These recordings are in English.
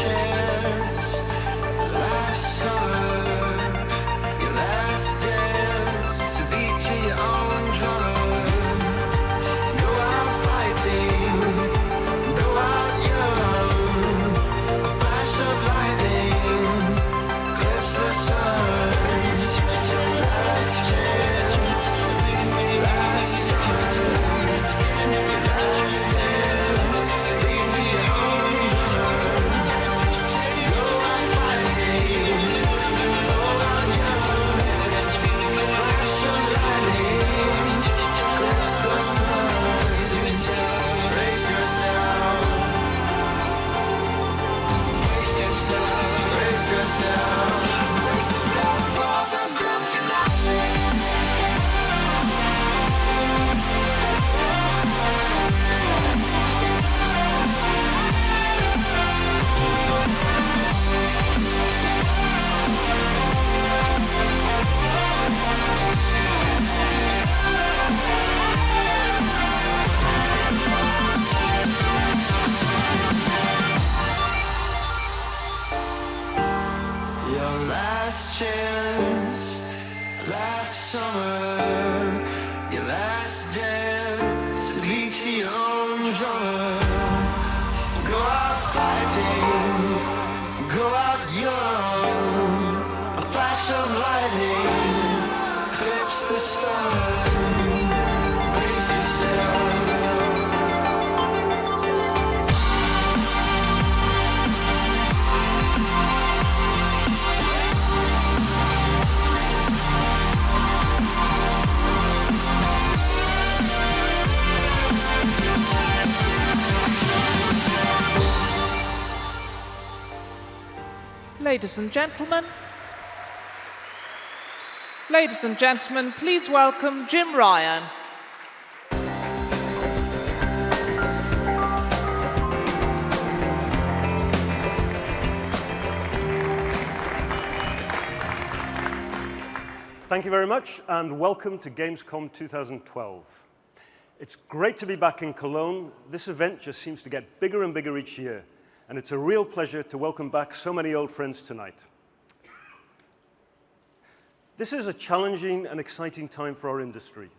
chance, last summer, your last dance, to beat to your own drum. Go out fighting, go out young, a flash of lightning clips the sun. Last chance, last summer, your last dance, beat to your own drum. Go out fighting, go out young, a flash of lightning clips the sun. Brace yourself, brace yourself, brace yourself for the grand finale. Your last chance, last summer, your last dance, beat to your own drummer. Go out fighting, go out young, a flash of lightning clips the sun. Brace yourself. Ladies and gentlemen, please welcome Jim Ryan. Thank you very much, and welcome to Gamescom 2012. It's great to be back in Cologne. This event just seems to get bigger and bigger each year, and it's a real pleasure to welcome back so many old friends tonight. This is a challenging and exciting time for our industry.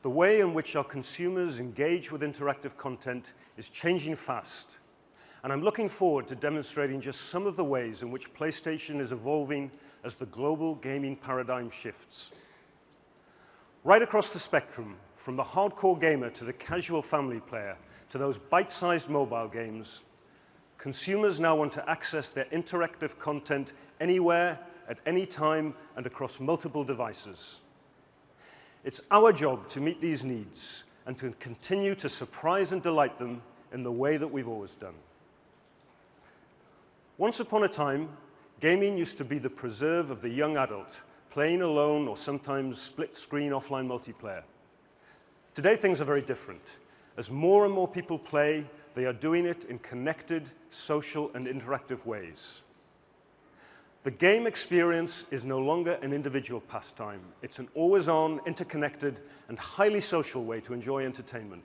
The way in which our consumers engage with interactive content is changing fast, and I'm looking forward to demonstrating just some of the ways in which PlayStation is evolving as the global gaming paradigm shifts. Right across the spectrum, from the hardcore gamer to the casual family player to those bite-sized mobile games, consumers now want to access their interactive content anywhere, at any time, and across multiple devices. It's our job to meet these needs and to continue to surprise and delight them in the way that we've always done. Once upon a time, gaming used to be the preserve of the young adult, playing alone or sometimes split-screen offline multiplayer. Today, things are very different. As more and more people play, they are doing it in connected, social, and interactive ways. The game experience is no longer an individual pastime. It's an always-on, interconnected, and highly social way to enjoy entertainment.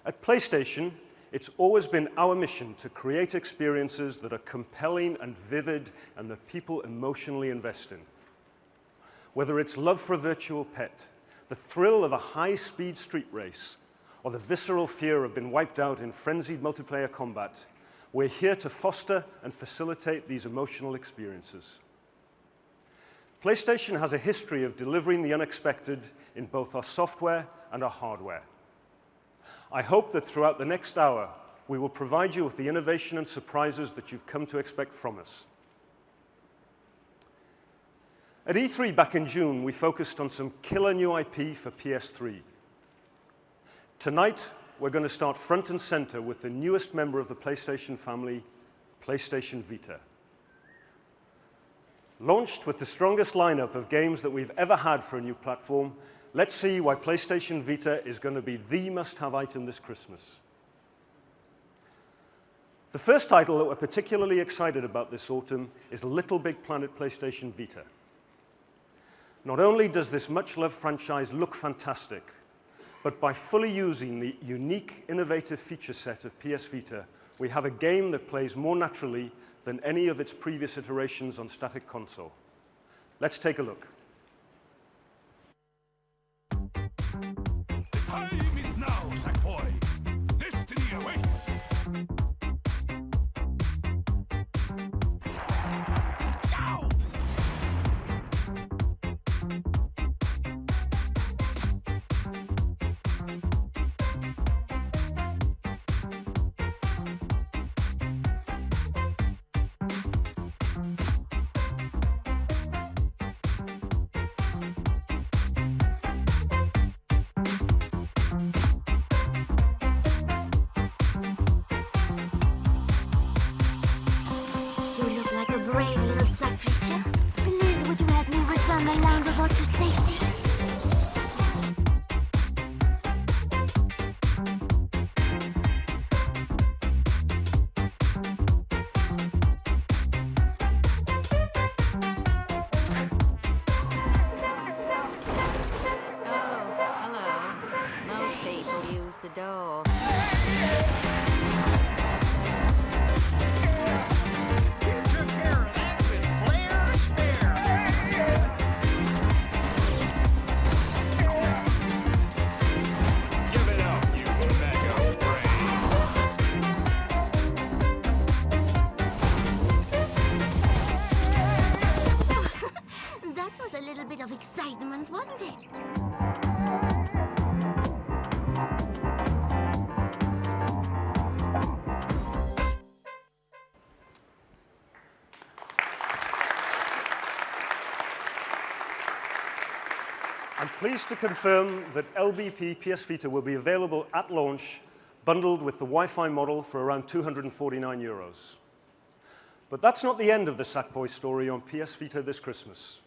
At PlayStation, it's always been our mission to create experiences that are compelling and vivid and that people emotionally invest in. Whether it's love for a virtual pet, the thrill of a high-speed street race, or the visceral fear of being wiped out in frenzied multiplayer combat, we're here to foster and facilitate these emotional experiences. PlayStation has a history of delivering the unexpected in both our software and our hardware. I hope that throughout the next hour, we will provide you with the innovation and surprises that you've come to expect from us. At E3 back in June, we focused on some killer new IP for PS3. Tonight, we're going to start front and center with the newest member of the PlayStation family, PlayStation Vita. Launched with the strongest lineup of games that we've ever had for a new platform, let's see why PlayStation Vita is going to be the must-have item this Christmas. The first title that we're particularly excited about this autumn is Little Big Planet PlayStation Vita. Not only does this much-loved franchise look fantastic, but by fully using the unique, innovative feature set of PS Vita, we have a game that plays more naturally than any of its previous iterations on Static Console. Let's take a look. The time is now, Sackboy. Destiny awaits. Go! You look like a brave little suck creature. Please, would you help me return the Landerlord to safety? Oh, hello. Most people use the door. Give it up, you mega brain. That was a little bit of excitement, wasn't it? I'm pleased to confirm that LBP PS Vita will be available at launch, bundled with the Wi-Fi model for around 249 euros. But that's not the end of the Sackboy story on PS Vita this Christmas.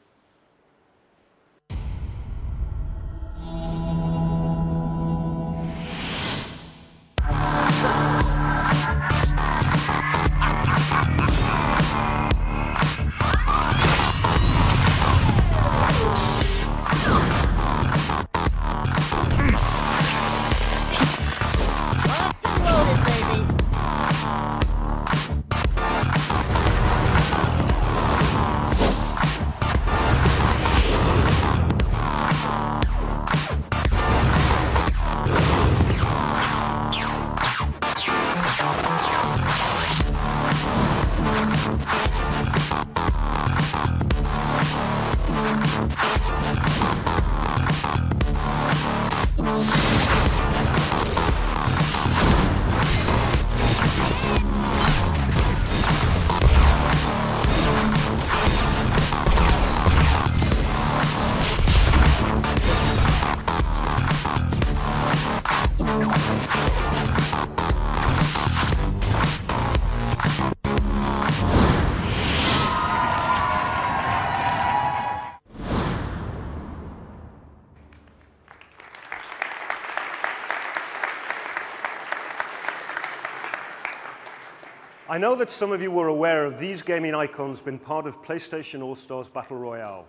I know that some of you were aware of these gaming icons being part of PlayStation All-Stars Battle Royale.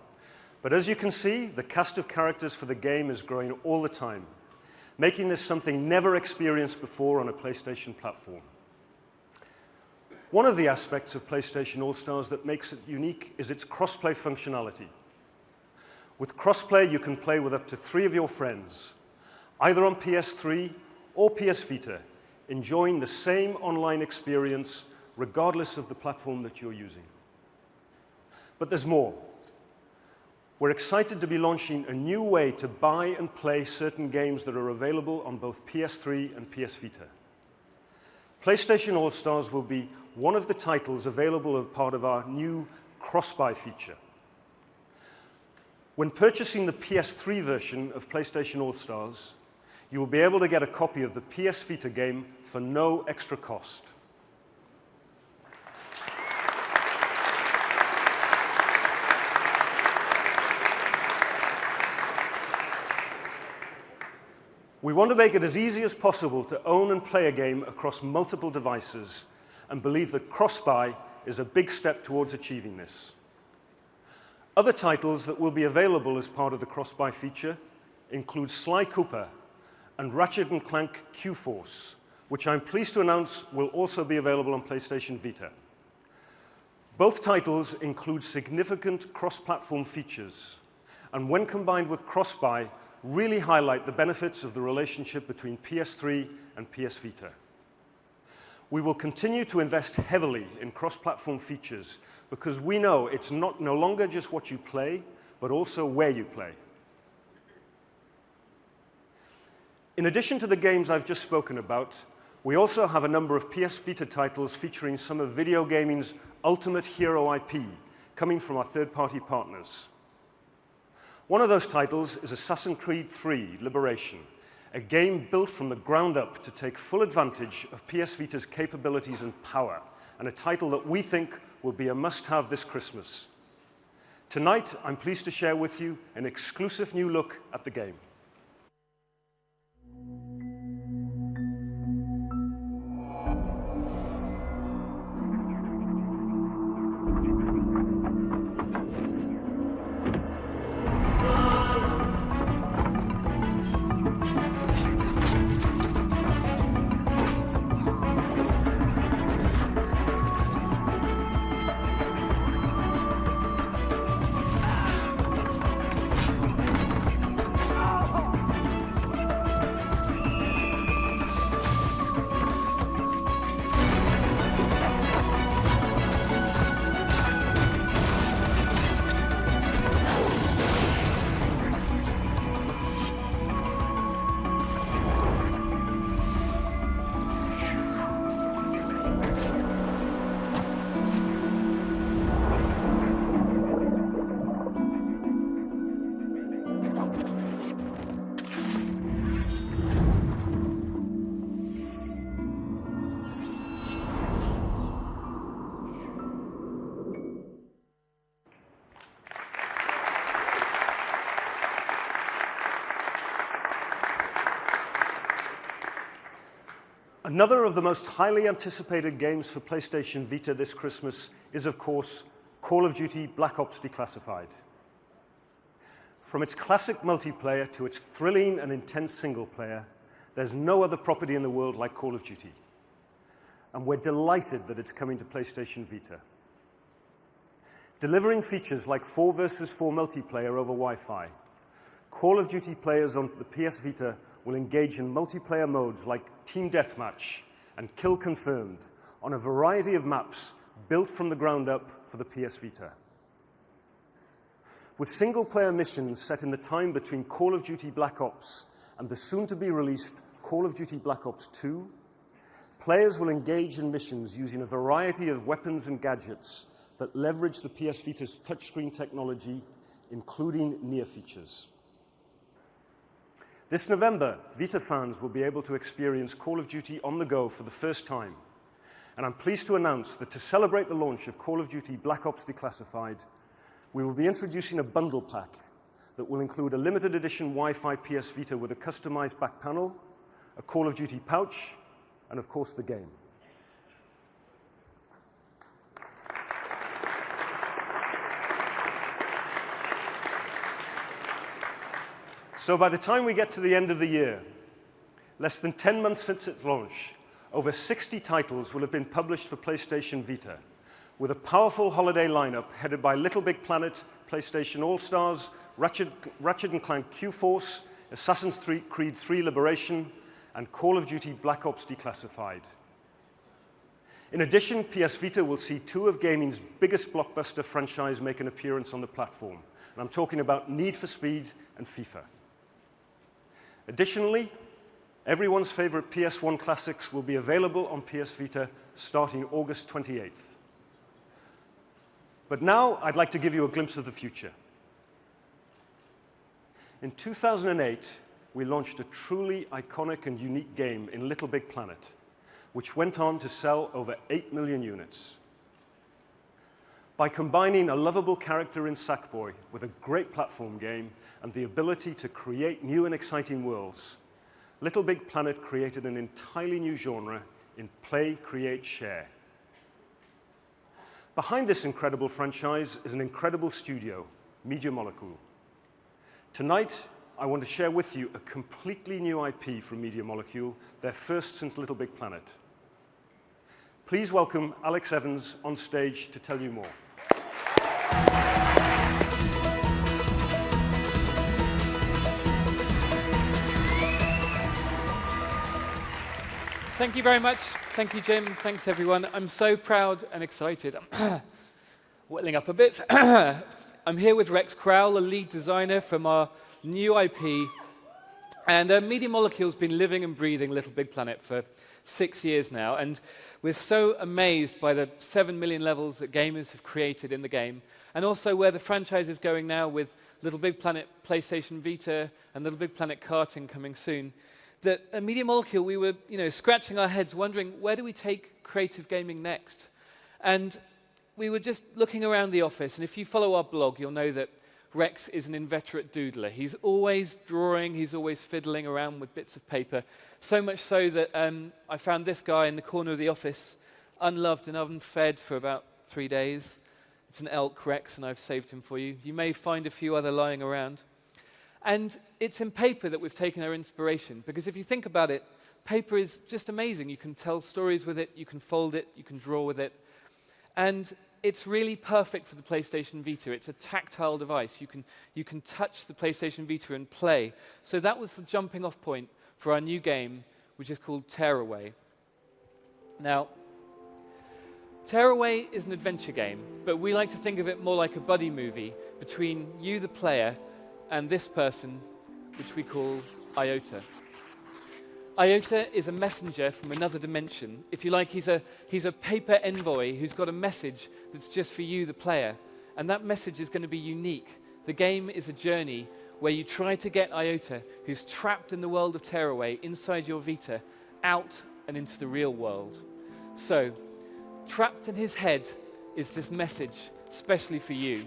But as you can see, the cast of characters for the game is growing all the time, making this something never experienced before on a PlayStation platform. One of the aspects of PlayStation All-Stars that makes it unique is its cross-play functionality. With cross-play, you can play with up to 3 of your friends, either on PS3 or PS Vita, enjoying the same online experience regardless of the platform that you're using. But there's more. We're excited to be launching a new way to buy and play certain games that are available on both PS3 and PS Vita. PlayStation All-Stars will be one of the titles available as part of our new cross-buy feature. When purchasing the PS3 version of PlayStation All-Stars, you will be able to get a copy of the PS Vita game for no extra cost. We want to make it as easy as possible to own and play a game across multiple devices, and believe that cross-buy is a big step towards achieving this. Other titles that will be available as part of the cross-buy feature include Sly Cooper and Ratchet & Clank Q-Force, which I'm pleased to announce will also be available on PlayStation Vita. Both titles include significant cross-platform features, and when combined with cross-buy, really highlight the benefits of the relationship between PS3 and PS Vita. We will continue to invest heavily in cross-platform features because we know it's no longer just what you play, but also where you play. In addition to the games I've just spoken about, we also have a number of PS Vita titles featuring some of video gaming's ultimate hero IP coming from our third-party partners. One of those titles is Assassin's Creed III: Liberation, a game built from the ground up to take full advantage of PS Vita's capabilities and power, and a title that we think will be a must-have this Christmas. Tonight, I'm pleased to share with you an exclusive new look at the game. Another of the most highly anticipated games for PlayStation Vita this Christmas is, of course, Call of Duty Black Ops Declassified. From its classic multiplayer to its thrilling and intense single player, there's no other property in the world like Call of Duty. And we're delighted that it's coming to PlayStation Vita. Delivering features like 4 versus 4 multiplayer over Wi-Fi, Call of Duty players on the PS Vita will engage in multiplayer modes like Team Deathmatch and Kill Confirmed on a variety of maps built from the ground up for the PS Vita. With single-player missions set in the time between Call of Duty Black Ops and the soon-to-be-released Call of Duty Black Ops 2, players will engage in missions using a variety of weapons and gadgets that leverage the PS Vita's touchscreen technology, including near features. This November, Vita fans will be able to experience Call of Duty on the go for the first time, and I'm pleased to announce that to celebrate the launch of Call of Duty Black Ops Declassified, we will be introducing a bundle pack that will include a limited edition Wi-Fi PS Vita with a customized back panel, a Call of Duty pouch, and of course the game. So by the time we get to the end of the year, less than 10 months since its launch, over 60 titles will have been published for PlayStation Vita, with a powerful holiday lineup headed by Little Big Planet, PlayStation All-Stars, Ratchet & Clank Q-Force, Assassin's Creed III: Liberation, and Call of Duty Black Ops Declassified. In addition, PS Vita will see 2 of gaming's biggest blockbuster franchise make an appearance on the platform, and I'm talking about Need for Speed and FIFA. Additionally, everyone's favorite PS1 classics will be available on PS Vita starting August 28th. But now I'd like to give you a glimpse of the future. In 2008, we launched a truly iconic and unique game in Little Big Planet, which went on to sell over 8 million units. By combining a lovable character in Sackboy with a great platform game and the ability to create new and exciting worlds, Little Big Planet created an entirely new genre in play, create, share. Behind this incredible franchise is an incredible studio, Media Molecule. Tonight, I want to share with you a completely new IP from Media Molecule, their first since Little Big Planet. Please welcome Alex Evans on stage to tell you more. Thank you very much. Thank you, Jim. Thanks, everyone. I'm so proud and excited. I'm whittling up a bit. I'm here with Rex Crowell, a lead designer from our new IP. And Media Molecule's been living and breathing Little Big Planet for 6 years now. And we're so amazed by the 7 million levels that gamers have created in the game, and also where the franchise is going now with Little Big Planet PlayStation Vita and Little Big Planet Karting coming soon, that at Media Molecule we were scratching our heads wondering, where do we take creative gaming next? And we were just looking around the office, and if you follow our blog, you'll know that Rex is an inveterate doodler. He's always drawing, he's always fiddling around with bits of paper, so much so that I found this guy in the corner of the office, unloved and unfed for about 3 days. It's an elk, Rex, and I've saved him for you. You may find a few other lying around. And it's in paper that we've taken our inspiration, because if you think about it, paper is just amazing. You can tell stories with it, you can fold it, you can draw with it. And it's really perfect for the PlayStation Vita. It's a tactile device. You can touch the PlayStation Vita and play. So that was the jumping off point for our new game, which is called Tearaway. Now, Tearaway is an adventure game, but we like to think of it more like a buddy movie between you, the player, and this person, which we call Iota. Iota is a messenger from another dimension. If you like, he's a paper envoy who's got a message that's just for you, the player. And that message is going to be unique. The game is a journey where you try to get Iota, who's trapped in the world of Tearaway, inside your Vita, out and into the real world. So, trapped in his head is this message, especially for you.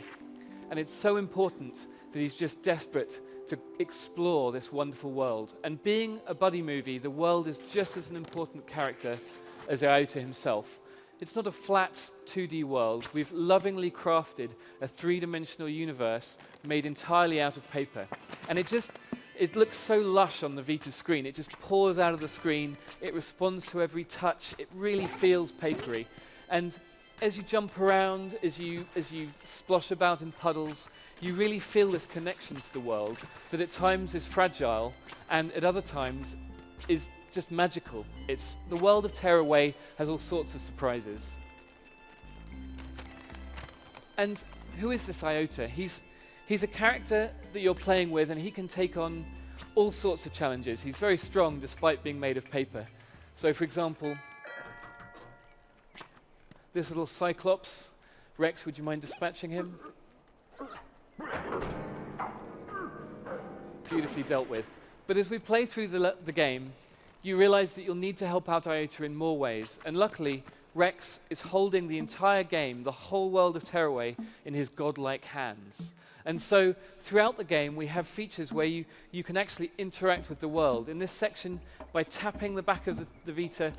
And it's so important that he's just desperate to explore this wonderful world. And being a buddy movie, the world is just as an important character as Iota himself. It's not a flat 2D world. We've lovingly crafted a 3-dimensional universe made entirely out of paper. And it looks so lush on the Vita screen. It just pours out of the screen. It responds to every touch. It really feels papery. And as you jump around, as you splosh about in puddles, you really feel this connection to the world that at times is fragile and at other times is just magical. The world of Tearaway has all sorts of surprises. And who is this Iota? He's a character that you're playing with, and he can take on all sorts of challenges. He's very strong despite being made of paper. So for example, this little Cyclops. Rex, would you mind dispatching him? Beautifully dealt with. But as we play through the game, you realize that you'll need to help out Iota in more ways. And luckily, Rex is holding the entire game, the whole world of Tearaway, in his godlike hands. And so throughout the game, we have features where you can actually interact with the world. In this section, by tapping the back of the Vita,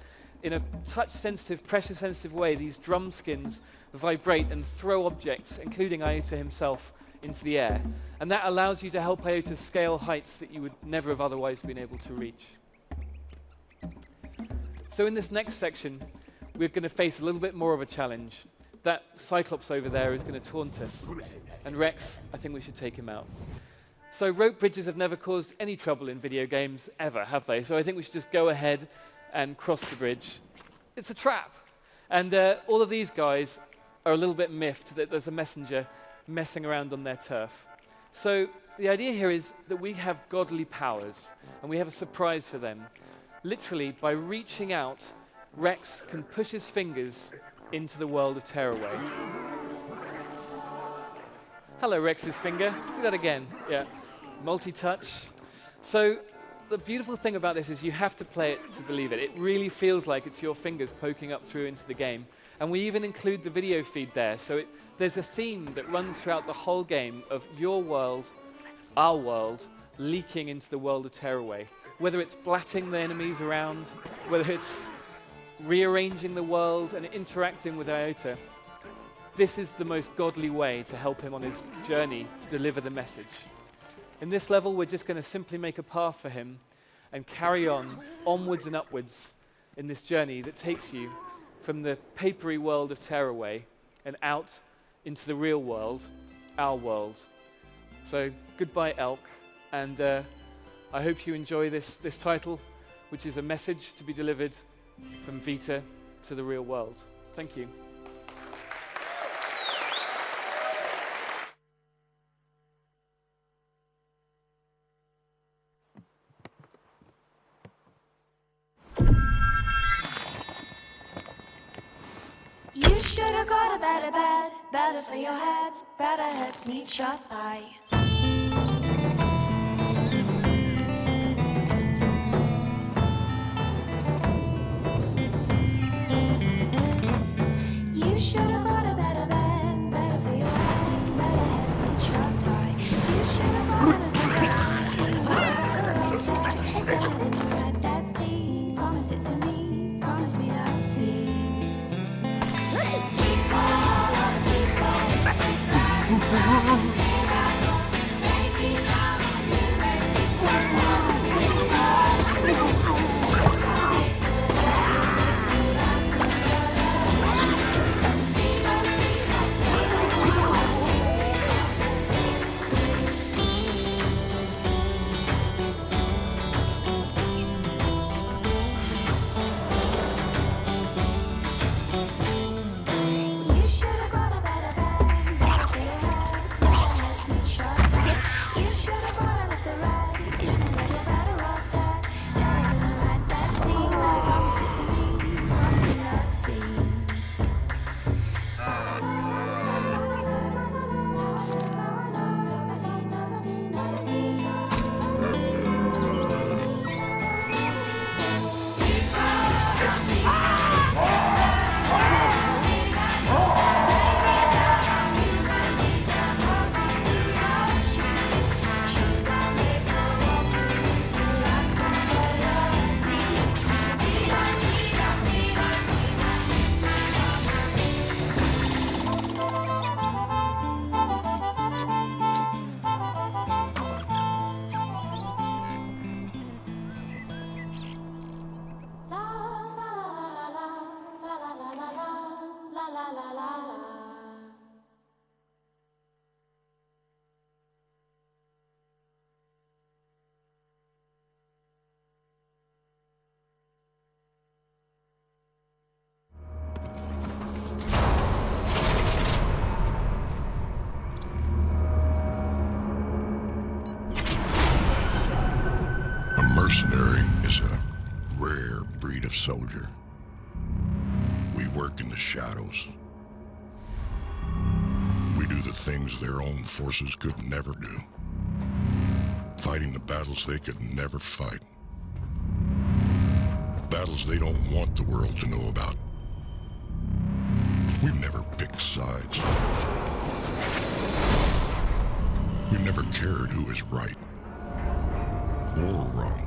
in a touch-sensitive, pressure-sensitive way, these drum skins vibrate and throw objects, including Iota himself, into the air. And that allows you to help Iota scale heights that you would never have otherwise been able to reach. So in this next section, we're going to face a little bit more of a challenge. That Cyclops over there is going to taunt us. And Rex, I think we should take him out. So rope bridges have never caused any trouble in video games, ever, have they? So I think we should just go ahead and cross the bridge. It's a trap. And all of these guys are a little bit miffed that there's a messenger messing around on their turf. So the idea here is that we have godly powers, and we have a surprise for them. Literally, by reaching out, Rex can push his fingers into the world of Tearaway. Hello, Rex's finger. Do that again. Yeah. Multi-touch. So the beautiful thing about this is you have to play it to believe it. It really feels like it's your fingers poking up through into the game. And we even include the video feed there. So there's a theme that runs throughout the whole game of your world, our world, leaking into the world of Tearaway. Whether it's blatting the enemies around, whether it's rearranging the world and interacting with Iota, this is the most godly way to help him on his journey to deliver the message. In this level, we're just going to simply make a path for him and carry on onwards and upwards in this journey that takes you from the papery world of Tearaway and out into the real world, our world. So goodbye, Elk, and I hope you enjoy this title, which is a message to be delivered from Vita to the real world. Thank you. You should have got a better bed, better for your head, better heads need shut eye. You should have got a better bed, better for your head, better heads need shut eye. You should have got a better bed, better than the red Dead Sea. Promise it to me, promise me that you'll see. You should have got a better bed, better for your head, better heads need shut eye. You should have got out of the red, even though you're better off dead, deader than the red Dead Sea. Promise it to me, promise me that I'll see. A mercenary is a rare breed of soldier. We work in the shadows. We do the things their own forces could never do. Fighting the battles they could never fight. Battles they don't want the world to know about. We've never picked sides. We've never cared who is right or wrong.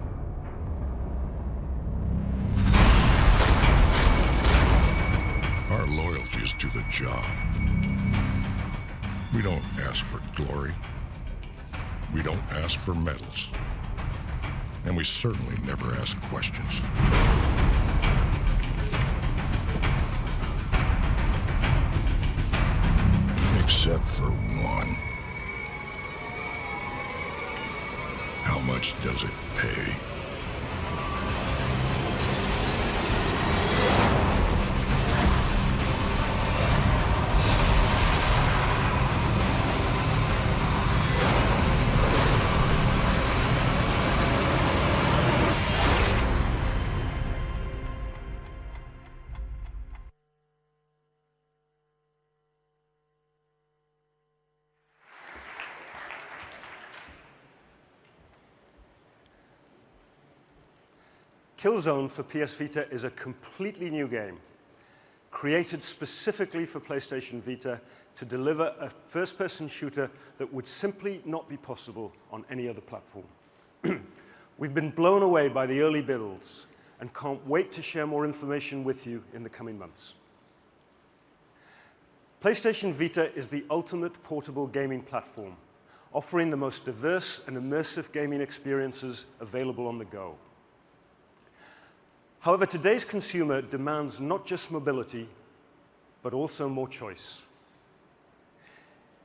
Our loyalty is to the job. We don't ask for glory. We don't ask for medals. And we certainly never ask questions. Except for one. How much does it pay? Killzone for PS Vita is a completely new game, created specifically for PlayStation Vita to deliver a first-person shooter that would simply not be possible on any other platform. We've been blown away by the early builds and can't wait to share more information with you in the coming months. PlayStation Vita is the ultimate portable gaming platform, offering the most diverse and immersive gaming experiences available on the go. However, today's consumer demands not just mobility, but also more choice.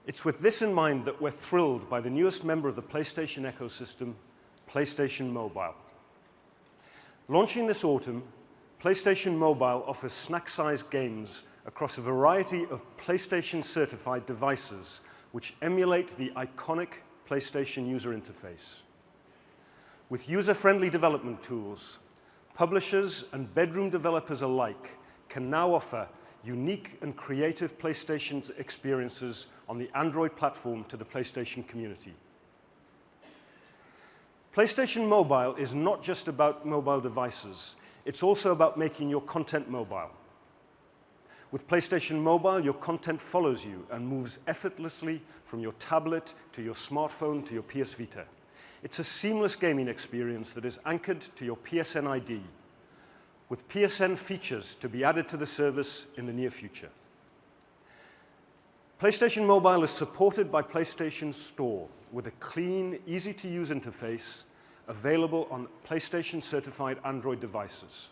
It's with this in mind that we're thrilled by the newest member of the PlayStation ecosystem, PlayStation Mobile. Launching this autumn, PlayStation Mobile offers snack-sized games across a variety of PlayStation-certified devices which emulate the iconic PlayStation user interface. With user-friendly development tools, publishers and bedroom developers alike can now offer unique and creative PlayStation experiences on the Android platform to the PlayStation community. PlayStation Mobile is not just about mobile devices, it's also about making your content mobile. With PlayStation Mobile, your content follows you and moves effortlessly from your tablet to your smartphone to your PS Vita. It's a seamless gaming experience that is anchored to your PSN ID, with PSN features to be added to the service in the near future. PlayStation Mobile is supported by PlayStation Store with a clean, easy-to-use interface available on PlayStation-certified Android devices.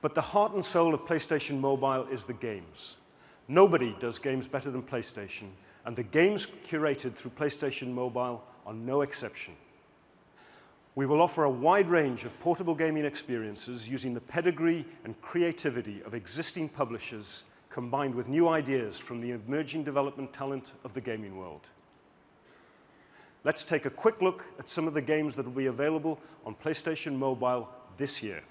But the heart and soul of PlayStation Mobile is the games. Nobody does games better than PlayStation, and the games curated through PlayStation Mobile are no exception. We will offer a wide range of portable gaming experiences using the pedigree and creativity of existing publishers combined with new ideas from the emerging development talent of the gaming world. Let's take a quick look at some of the games that will be available on PlayStation Mobile this year.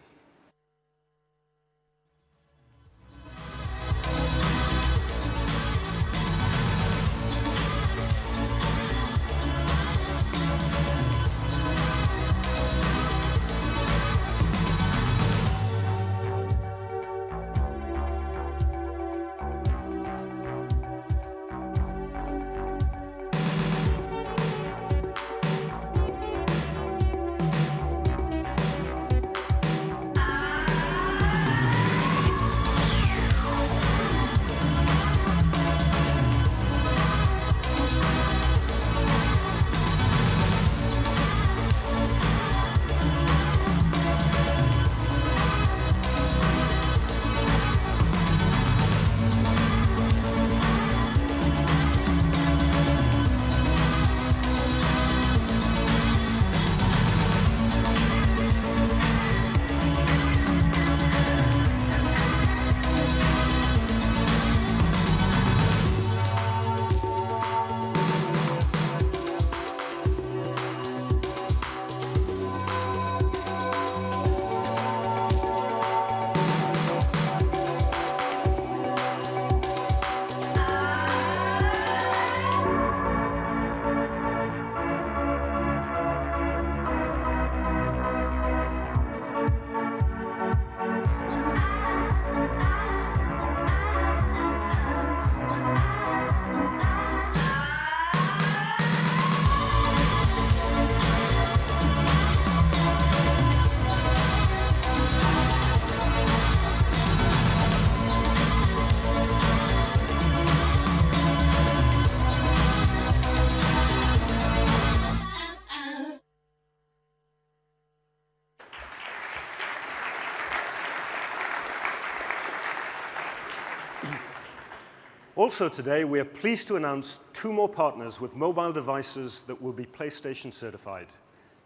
Also today, we are pleased to announce two more partners with mobile devices that will be PlayStation certified,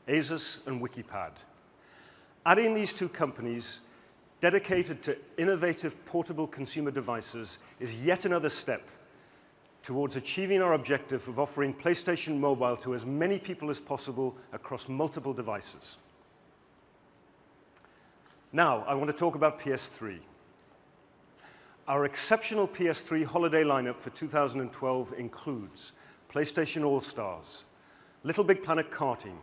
Asus and Wikipad. Adding these two companies dedicated to innovative portable consumer devices is yet another step towards achieving our objective of offering PlayStation Mobile to as many people as possible across multiple devices. Now, I want to talk about PS3. Our exceptional PS3 holiday lineup for 2012 includes PlayStation All-Stars, Little Big Planet Karting,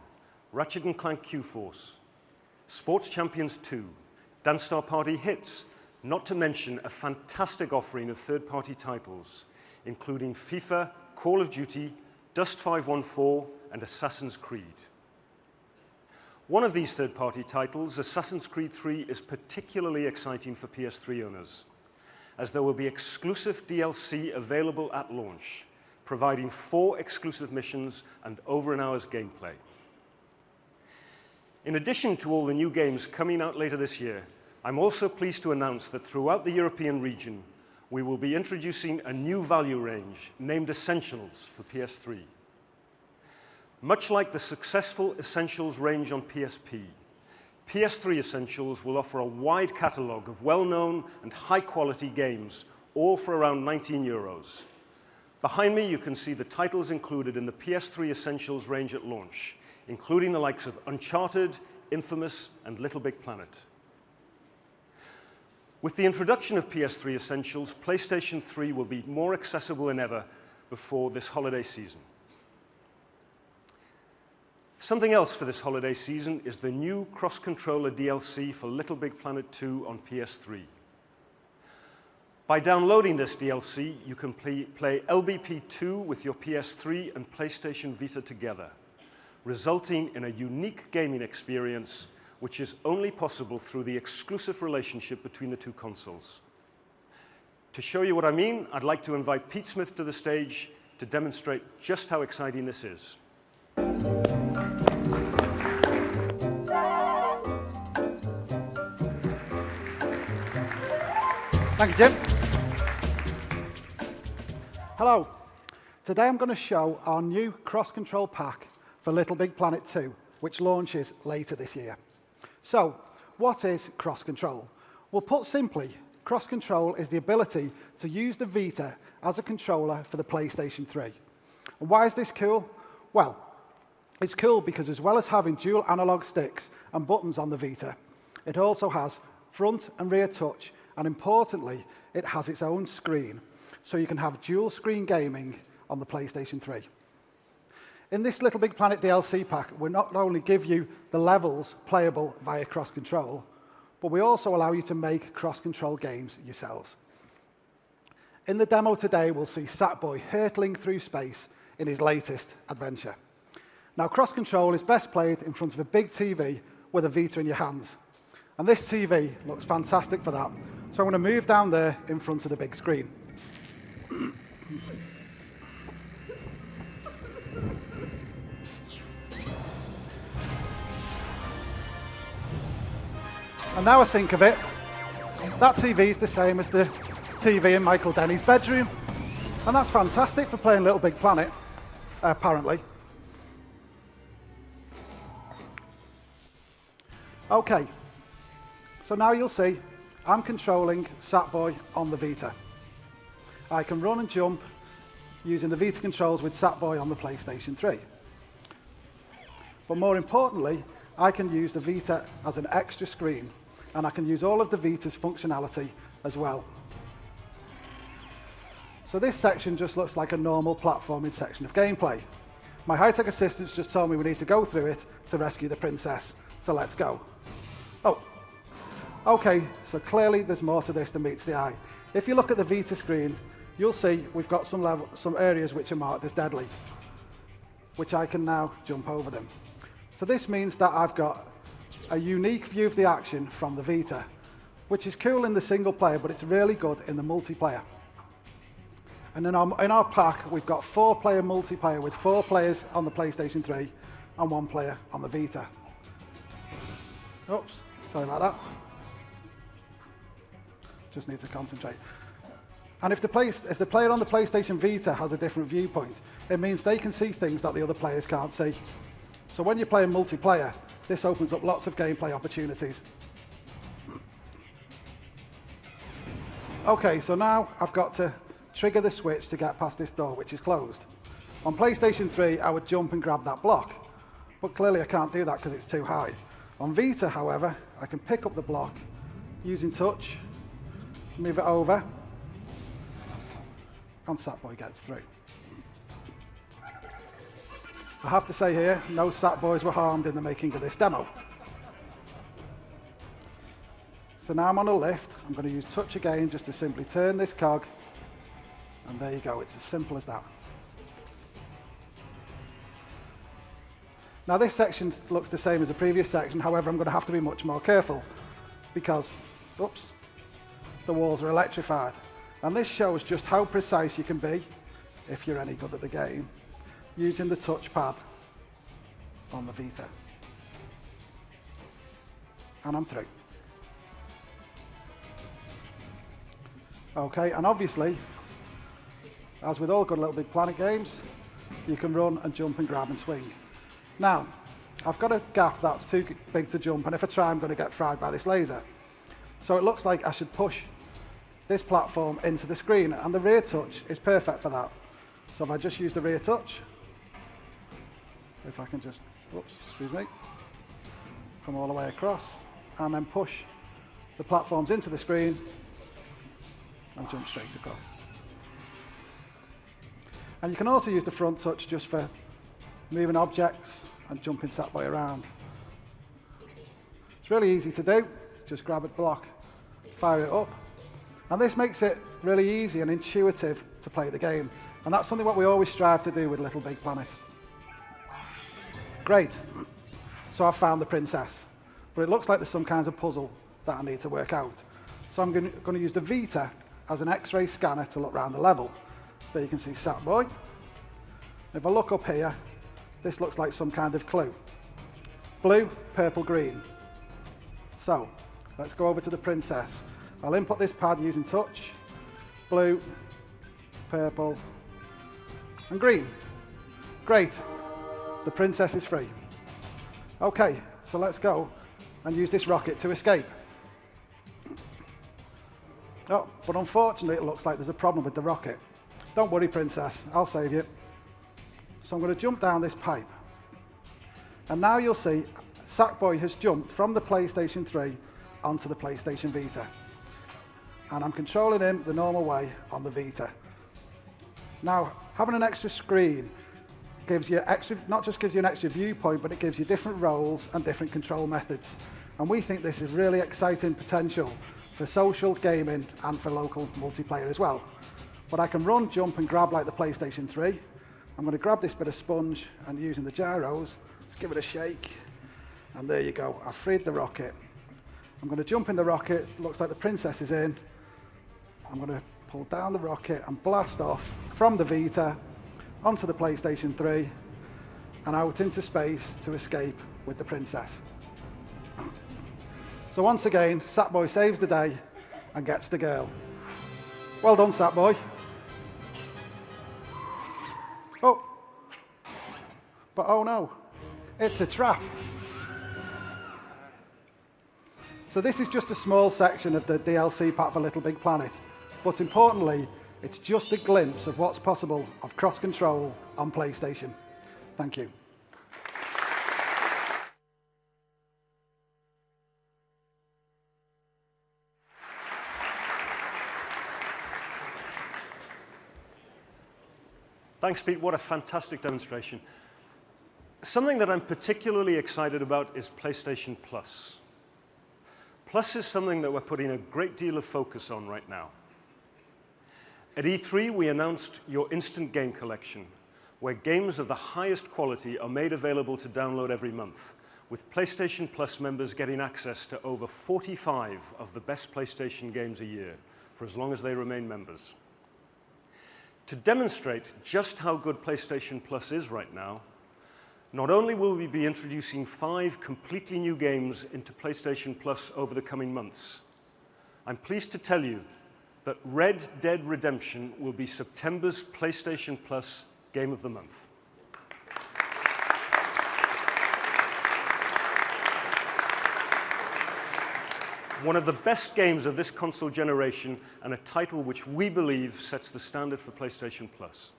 Ratchet & Clank Q-Force, Sports Champions 2, Dance Star Party Hits, not to mention a fantastic offering of third-party titles, including FIFA, Call of Duty, Dust 514, and Assassin's Creed. One of these third-party titles, Assassin's Creed 3, is particularly exciting for PS3 owners, as there will be exclusive DLC available at launch, providing 4 exclusive missions and over an hour's gameplay. In addition to all the new games coming out later this year, I'm also pleased to announce that throughout the European region, we will be introducing a new value range named Essentials for PS3. Much like the successful Essentials range on PSP, PS3 Essentials will offer a wide catalogue of well-known and high-quality games, all for around €19. Behind me, you can see the titles included in the PS3 Essentials range at launch, including the likes of Uncharted, Infamous, and Little Big Planet. With the introduction of PS3 Essentials, PlayStation 3 will be more accessible than ever before this holiday season. Something else for this holiday season is the new cross-controller DLC for Little Big Planet 2 on PS3. By downloading this DLC, you can play LBP2 with your PS3 and PlayStation Vita together, resulting in a unique gaming experience which is only possible through the exclusive relationship between the two consoles. To show you what I mean, I'd like to invite Pete Smith to the stage to demonstrate just how exciting this is. Thank you, Jim. Hello. Today I'm going to show our new cross-control pack for Little Big Planet 2, which launches later this year. So, what is cross-control? Well, put simply, cross-control is the ability to use the Vita as a controller for the PlayStation 3. And why is this cool? Well, it's cool because as well as having dual analog sticks and buttons on the Vita, it also has front and rear touch, and importantly, it has its own screen, so you can have dual screen gaming on the PlayStation 3. In this Little Big Planet DLC pack, we not only give you the levels playable via cross-control, but we also allow you to make cross-control games yourselves. In the demo today, we'll see Sackboy hurtling through space in his latest adventure. Now, cross-control is best played in front of a big TV with a Vita in your hands. And this TV looks fantastic for that. So I'm going to move down there in front of the big screen. And now I think of it, that TV is the same as the TV in Michael Denny's bedroom. And that's fantastic for playing Little Big Planet, apparently. Okay, so now you'll see I'm controlling Sackboy on the Vita. I can run and jump using the Vita controls with Sackboy on the PlayStation 3. But more importantly, I can use the Vita as an extra screen, and I can use all of the Vita's functionality as well. So this section just looks like a normal platforming section of gameplay. My high-tech assistants just told me we need to go through it to rescue the princess, so let's go. Oh, okay, so clearly there's more to this than meets the eye. If you look at the Vita screen, you'll see we've got some areas which are marked as deadly, which I can now jump over them. So this means that I've got a unique view of the action from the Vita, which is cool in the single player, but it's really good in the multiplayer. And in our pack, we've got 4-player multiplayer with 4 players on the PlayStation 3 and 1 player on the Vita. Oops, sorry about that. Just need to concentrate. And if the player on the PlayStation Vita has a different viewpoint, it means they can see things that the other players can't see. So when you're playing multiplayer, this opens up lots of gameplay opportunities. Okay, so now I've got to trigger the switch to get past this door, which is closed. On PlayStation 3, I would jump and grab that block, but clearly I can't do that because it's too high. On Vita, however, I can pick up the block using touch, move it over, and Sackboy gets through. I have to say here, no Sackboys were harmed in the making of this demo. So now I'm on a lift. I'm going to use touch again just to simply turn this cog, and there you go. It's as simple as that. Now this section looks the same as the previous section, however I'm going to have to be much more careful because, oops, the walls are electrified. And this shows just how precise you can be if you're any good at the game, using the touchpad on the Vita. And I'm through. Okay, and obviously, as with all good Little Big Planet games, you can run and jump and grab and swing. Now, I've got a gap that's too big to jump, and if I try, I'm going to get fried by this laser. So it looks like I should push this platform into the screen, and the rear touch is perfect for that. So if I just use the rear touch, if I can just, oops, excuse me, come all the way across, and then push the platforms into the screen, and jump straight across. And you can also use the front touch just for moving objects and jumping Sackboy around. It's really easy to do. Just grab a block, fire it up. And this makes it really easy and intuitive to play the game. And that's something what we always strive to do with Little Big Planet. Great. So I've found the princess. But it looks like there's some kinds of puzzle that I need to work out. So I'm going to use the Vita as an X-ray scanner to look around the level. There you can see Sackboy. If I look up here, this looks like some kind of clue. Blue, purple, green. So let's go over to the princess. I'll input this pad using touch. Blue, purple, and green. Great. The princess is free. Okay, so let's go and use this rocket to escape. Oh, but unfortunately it looks like there's a problem with the rocket. Don't worry, princess, I'll save you. So I'm going to jump down this pipe. And now you'll see Sackboy has jumped from the PlayStation 3 onto the PlayStation Vita. And I'm controlling him the normal way on the Vita. Now, having an extra screen gives you not just gives you an extra viewpoint, but it gives you different roles and different control methods. And we think this is really exciting potential for social gaming and for local multiplayer as well. But I can run, jump, and grab like the PlayStation 3. I'm going to grab this bit of sponge and using the gyros, let's give it a shake. And there you go, I've freed the rocket. I'm going to jump in the rocket, looks like the princess is in. I'm going to pull down the rocket and blast off from the Vita onto the PlayStation 3 and out into space to escape with the princess. So once again, Sackboy saves the day and gets the girl. Well done, Sackboy. Oh, but oh no, it's a trap. So this is just a small section of the DLC pack for Little Big Planet, but importantly, it's just a glimpse of what's possible of cross-control on PlayStation. Thank you. Thanks, Pete. What a fantastic demonstration. Something that I'm particularly excited about is PlayStation Plus. Plus is something that we're putting a great deal of focus on right now. At E3, we announced your Instant Game Collection, where games of the highest quality are made available to download every month, with PlayStation Plus members getting access to over 45 of the best PlayStation games a year, for as long as they remain members. To demonstrate just how good PlayStation Plus is right now, not only will we be introducing 5 completely new games into PlayStation Plus over the coming months, I'm pleased to tell you that Red Dead Redemption will be September's PlayStation Plus Game of the Month. One of the best games of this console generation and a title which we believe sets the standard for PlayStation Plus.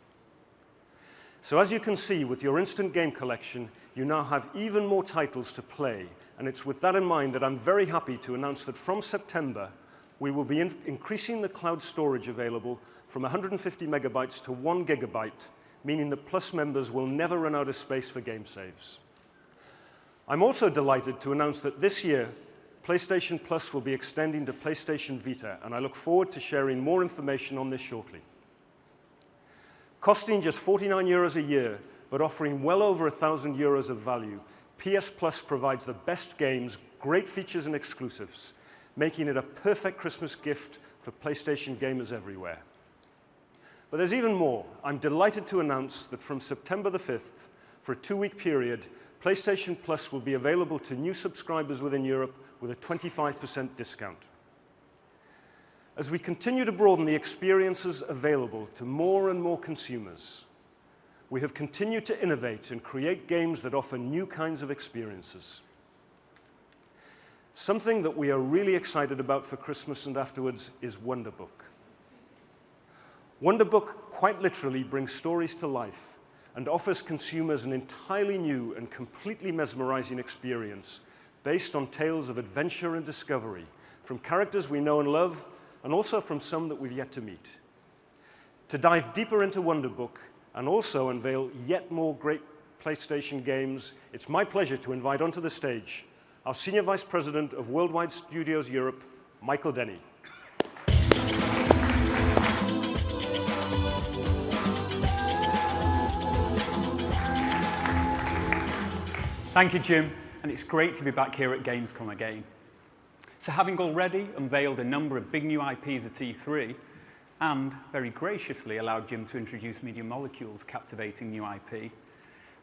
So as you can see, with your Instant Game Collection, you now have even more titles to play, and it's with that in mind that I'm very happy to announce that from September, we will be increasing the cloud storage available from 150 megabytes to 1 gigabyte, meaning that Plus members will never run out of space for game saves. I'm also delighted to announce that this year, PlayStation Plus will be extending to PlayStation Vita, and I look forward to sharing more information on this shortly. Costing just €49 a year, but offering well over €1,000 of value, PS Plus provides the best games, great features and exclusives, making it a perfect Christmas gift for PlayStation gamers everywhere. But there's even more. I'm delighted to announce that from September the 5th, for a 2-week period, PlayStation Plus will be available to new subscribers within Europe with a 25% discount. As we continue to broaden the experiences available to more and more consumers, we have continued to innovate and create games that offer new kinds of experiences. Something that we are really excited about for Christmas and afterwards is Wonderbook. Wonderbook quite literally brings stories to life and offers consumers an entirely new and completely mesmerizing experience based on tales of adventure and discovery from characters we know and love, and also from some that we've yet to meet. To dive deeper into Wonderbook and also unveil yet more great PlayStation games, it's my pleasure to invite onto the stage our Senior Vice President of Worldwide Studios Europe, Michael Denny. Thank you, Jim, and it's great to be back here at Gamescom again. So having already unveiled a number of big new IPs at E3, and very graciously allowed Jim to introduce Media Molecule's captivating new IP,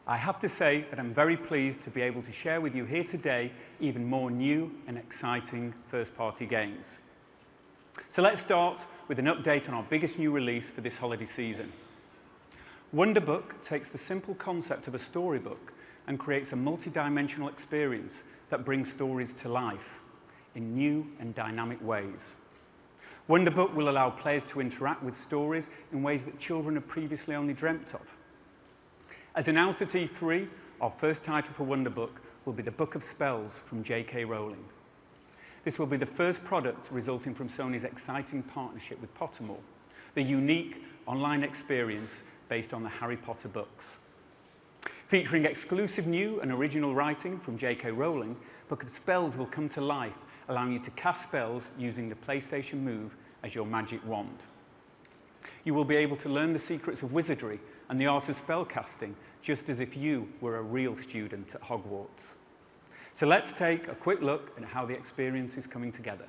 I have to say that I'm very pleased to be able to share with you here today even more new and exciting first-party games. So let's start with an update on our biggest new release for this holiday season. Wonderbook takes the simple concept of a storybook and creates a multi-dimensional experience that brings stories to life in new and dynamic ways. Wonderbook will allow players to interact with stories in ways that children have previously only dreamt of. As announced at E3, our first title for Wonderbook will be The Book of Spells from J.K. Rowling. This will be the first product resulting from Sony's exciting partnership with Pottermore, the unique online experience based on the Harry Potter books. Featuring exclusive new and original writing from J.K. Rowling, Book of Spells will come to life, allowing you to cast spells using the PlayStation Move as your magic wand. You will be able to learn the secrets of wizardry and the art of spellcasting, just as if you were a real student at Hogwarts. So let's take a quick look at how the experience is coming together.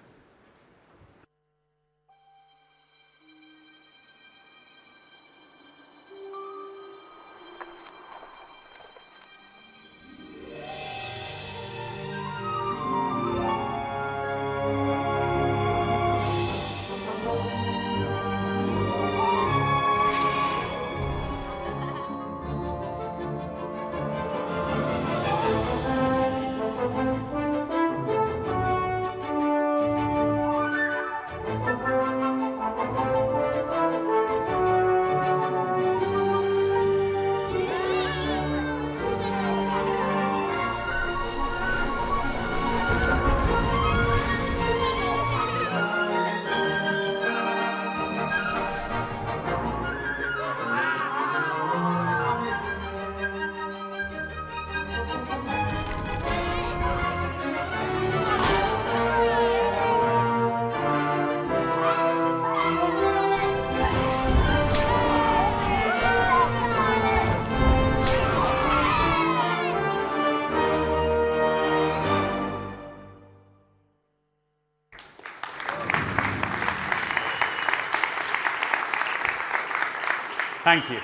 Thank you.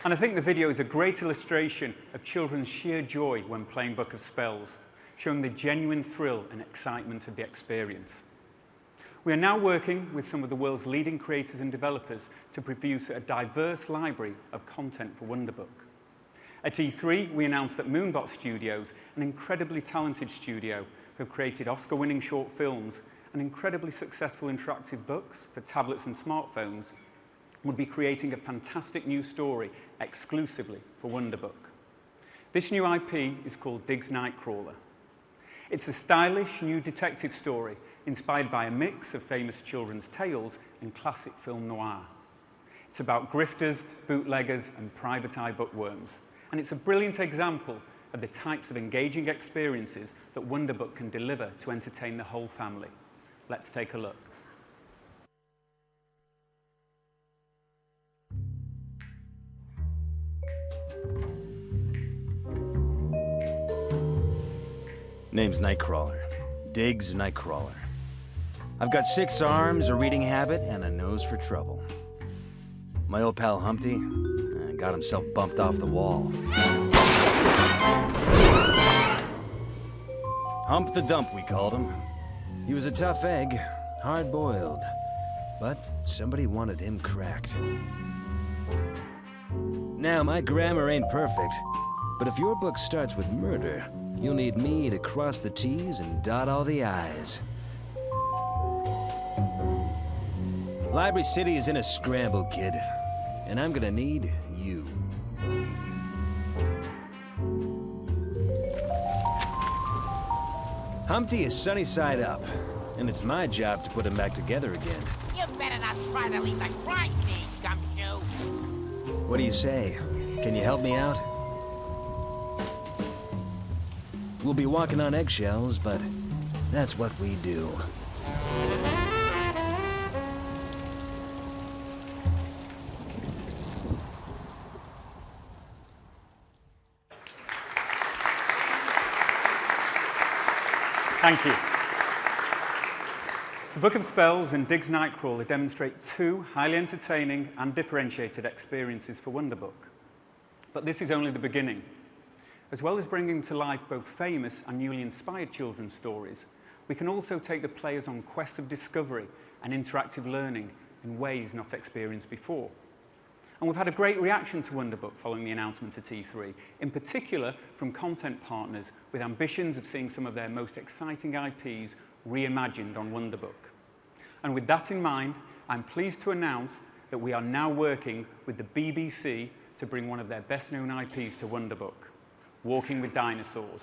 And I think the video is a great illustration of children's sheer joy when playing Book of Spells, showing the genuine thrill and excitement of the experience. We are now working with some of the world's leading creators and developers to produce a diverse library of content for Wonderbook. At E3, we announced that Moonbot Studios, an incredibly talented studio who created Oscar-winning short films and incredibly successful interactive books for tablets and smartphones, would be creating a fantastic new story exclusively for Wonderbook. This new IP is called Diggs Nightcrawler. It's a stylish new detective story inspired by a mix of famous children's tales and classic film noir. It's about grifters, bootleggers, and private eye bookworms. And it's a brilliant example of the types of engaging experiences that Wonderbook can deliver to entertain the whole family. Let's take a look. Name's Nightcrawler. Diggs Nightcrawler. I've got 6 arms, a reading habit, and a nose for trouble. My old pal Humpty got himself bumped off the wall. Hump the Dump, we called him. He was a tough egg, hard-boiled. But somebody wanted him cracked. Now, my grammar ain't perfect, but if your book starts with murder, you'll need me to cross the T's and dot all the I's. Library City is in a scramble, kid, and I'm gonna need you. Humpty is sunny side up, and it's my job to put him back together again. You better not try to leave the crime scene, Gumshoe. What do you say? Can you help me out? We'll be walking on eggshells, but that's what we do. Thank you. So Book of Spells and Diggs Nightcrawler demonstrate two highly entertaining and differentiated experiences for Wonderbook. But this is only the beginning. As well as bringing to life both famous and newly inspired children's stories, we can also take the players on quests of discovery and interactive learning in ways not experienced before. And we've had a great reaction to Wonderbook following the announcement at E3, in particular from content partners with ambitions of seeing some of their most exciting IPs reimagined on Wonderbook. And with that in mind, I'm pleased to announce that we are now working with the BBC to bring one of their best-known IPs to Wonderbook, Walking with Dinosaurs.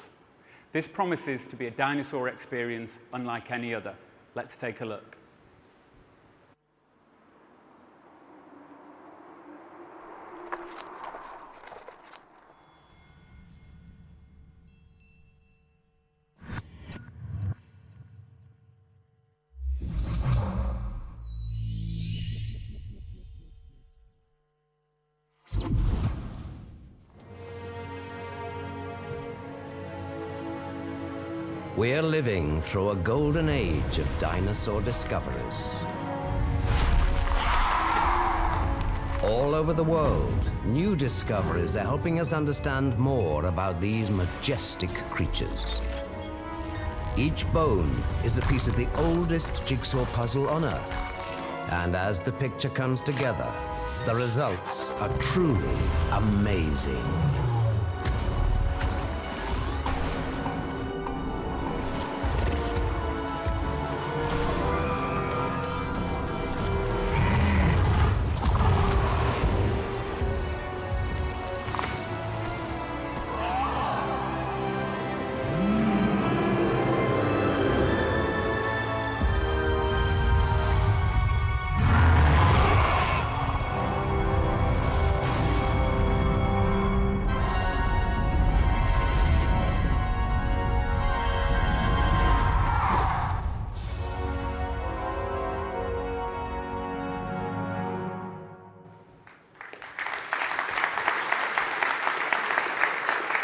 This promises to be a dinosaur experience unlike any other. Let's take a look. We're living through a golden age of dinosaur discoveries. All over the world, new discoveries are helping us understand more about these majestic creatures. Each bone is a piece of the oldest jigsaw puzzle on Earth. And as the picture comes together, the results are truly amazing.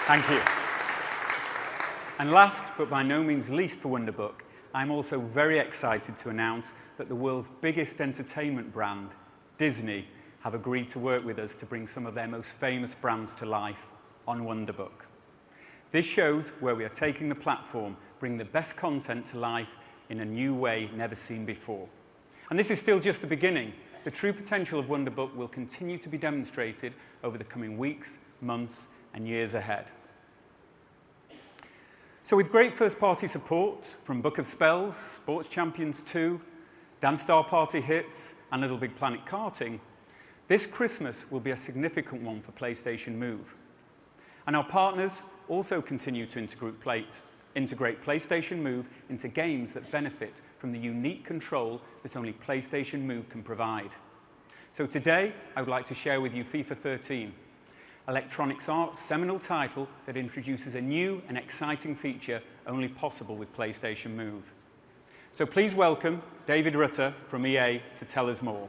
Thank you. And last, but by no means least for Wonderbook, I'm also very excited to announce that the world's biggest entertainment brand, Disney, have agreed to work with us to bring some of their most famous brands to life on Wonderbook. This shows where we are taking the platform, bringing the best content to life in a new way never seen before. And this is still just the beginning. The true potential of Wonderbook will continue to be demonstrated over the coming weeks, months, and years ahead. So with great first-party support from Book of Spells, Sports Champions 2, Dance Star Party Hits, and Little Big Planet Karting, this Christmas will be a significant one for PlayStation Move. And our partners also continue to integrate PlayStation Move into games that benefit from the unique control that only PlayStation Move can provide. So today, I would like to share with you FIFA 13, Electronic Arts' seminal title that introduces a new and exciting feature only possible with PlayStation Move. So please welcome David Rutter from EA to tell us more.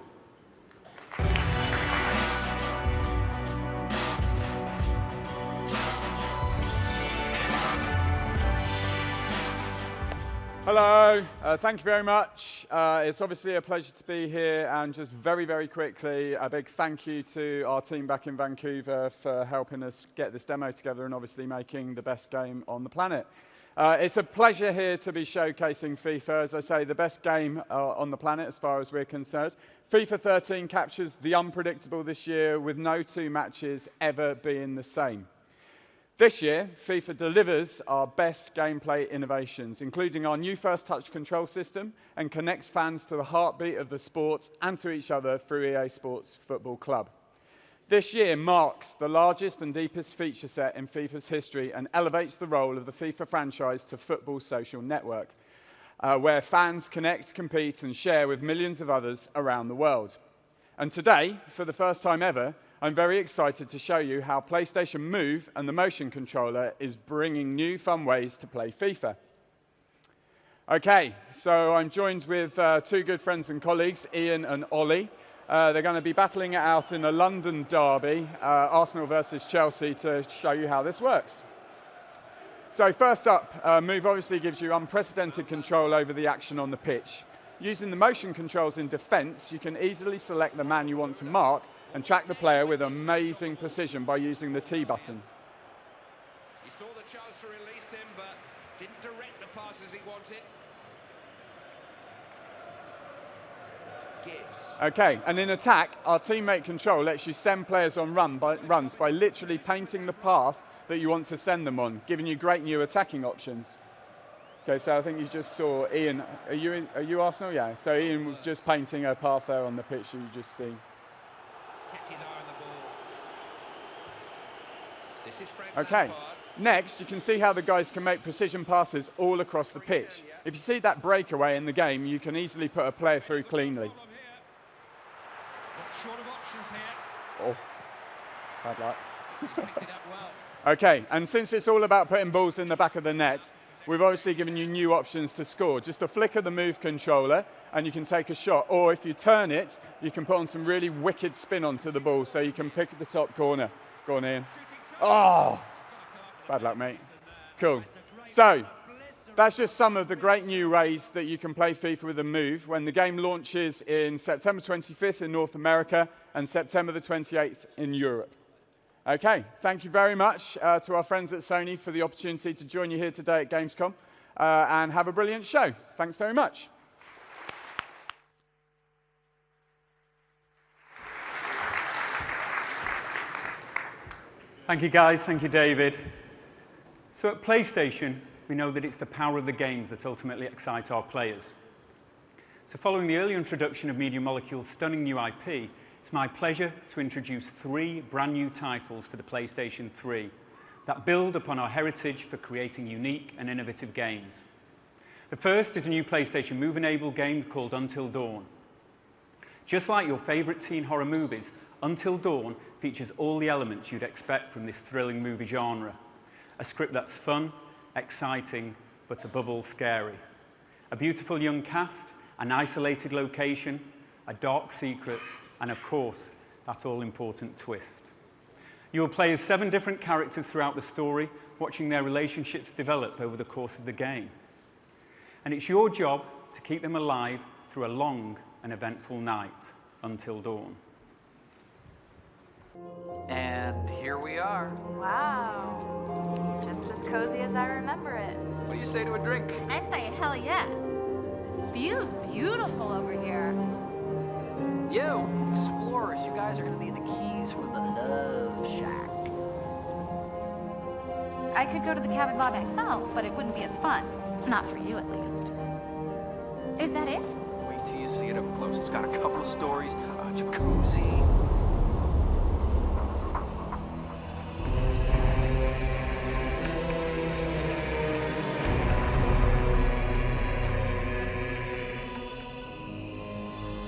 Hello, thank you very much. much. It's obviously a pleasure to be here, and just very, very quickly, a big thank you to our team back in Vancouver for helping us get this demo together and obviously making the best game on the planet. It's a pleasure here to be showcasing FIFA, as I say, the best game on the planet as far as we're concerned. FIFA 13 captures the unpredictable this year, with no two matches ever being the same. This year, FIFA delivers our best gameplay innovations, including our new first touch control system, and connects fans to the heartbeat of the sport and to each other through EA Sports Football Club. This year marks the largest and deepest feature set in FIFA's history and elevates the role of the FIFA franchise to football's social network, where fans connect, compete, and share with millions of others around the world. And today, for the first time ever, I'm very excited to show you how PlayStation Move and the motion controller is bringing new fun ways to play FIFA. Okay, so I'm joined with two good friends and colleagues, Ian and Ollie. They're going to be battling it out in a London derby, Arsenal versus Chelsea, to show you how this works. So first up, Move obviously gives you unprecedented control over the action on the pitch. Using the motion controls in defense, you can easily select the man you want to mark and track the player with amazing precision by using the T button. He saw the chance to release him, but didn't direct the pass as he wanted. Gibbs. Okay, and in attack, our teammate control lets you send players on runs by literally painting the path that you want to send them on, giving you great new attacking options. Okay, so I think you just saw Ian. Are you Arsenal? Yeah. So Ian was just painting a path there on the pitch you just see. Kept his eye on the ball. This is Frank Okay. Lampard. Next, you can see how the guys can make precision passes all across the pitch. If you see that breakaway in the game, you can easily put a player through cleanly. Not short of options here. Oh, bad luck. He's picked it up well. Okay, and since it's all about putting balls in the back of the net, we've obviously given you new options to score. Just a flick of the Move controller, and you can take a shot. Or if you turn it, you can put on some really wicked spin onto the ball, so you can pick the top corner. Go on, Ian. Oh, bad luck, mate. Cool. So, that's just some of the great new ways that you can play FIFA with the Move when the game launches in September 25th in North America and September the 28th in Europe. Okay, thank you very much to our friends at Sony for the opportunity to join you here today at Gamescom, and have a brilliant show. Thanks very much. Thank you, guys. Thank you, David. So at PlayStation, we know that it's the power of the games that ultimately excite our players. So following the early introduction of Media Molecule's stunning new IP, it's my pleasure to introduce 3 brand new titles for the PlayStation 3 that build upon our heritage for creating unique and innovative games. The first is a new PlayStation Move-enabled game called Until Dawn. Just like your favorite teen horror movies, Until Dawn features all the elements you'd expect from this thrilling movie genre. A script that's fun, exciting, but above all scary. A beautiful young cast, an isolated location, a dark secret, and of course, that all-important twist. You will play as 7 different characters throughout the story, watching their relationships develop over the course of the game. And it's your job to keep them alive through a long and eventful night until dawn. And here we are. Wow. Just as cozy as I remember it. What do you say to a drink? I say hell yes. View's beautiful over here. Yo, explorers, you guys are gonna need the keys for the Love Shack. I could go to the cabin by myself, but it wouldn't be as fun. Not for you, at least. Is that it? Wait till you see it up close. It's got a couple of stories, a jacuzzi.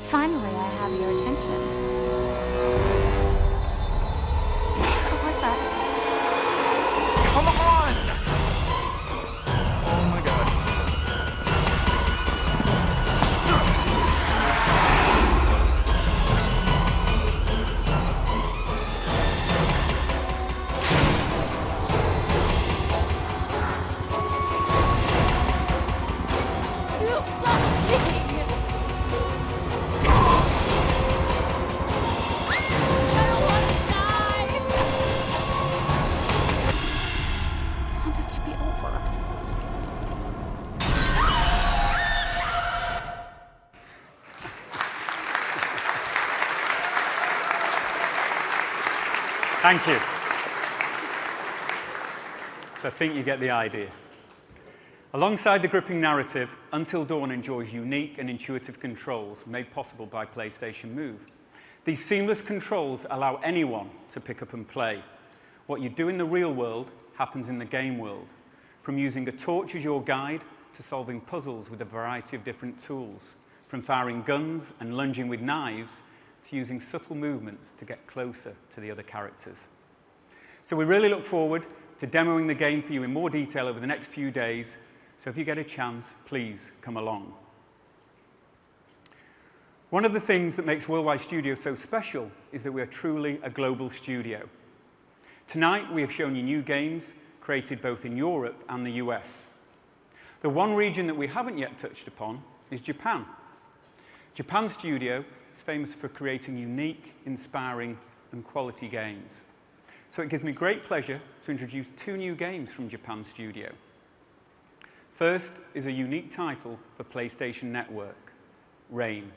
Finally, I have your attention. What was that? Come on! Oh my god. You suck. Thank you. So I think you get the idea. Alongside the gripping narrative, Until Dawn enjoys unique and intuitive controls made possible by PlayStation Move. These seamless controls allow anyone to pick up and play. What you do in the real world happens in the game world, from using a torch as your guide to solving puzzles with a variety of different tools, from firing guns and lunging with knives to using subtle movements to get closer to the other characters. So we really look forward to demoing the game for you in more detail over the next few days, so if you get a chance, please come along. One of the things that makes Worldwide Studio so special is that we are truly a global studio. Tonight, we have shown you new games created both in Europe and the US. The one region that we haven't yet touched upon is Japan. Japan Studio is famous for creating unique, inspiring, and quality games. So it gives me great pleasure to introduce 2 new games from Japan Studio. First is a unique title for PlayStation Network, Rain.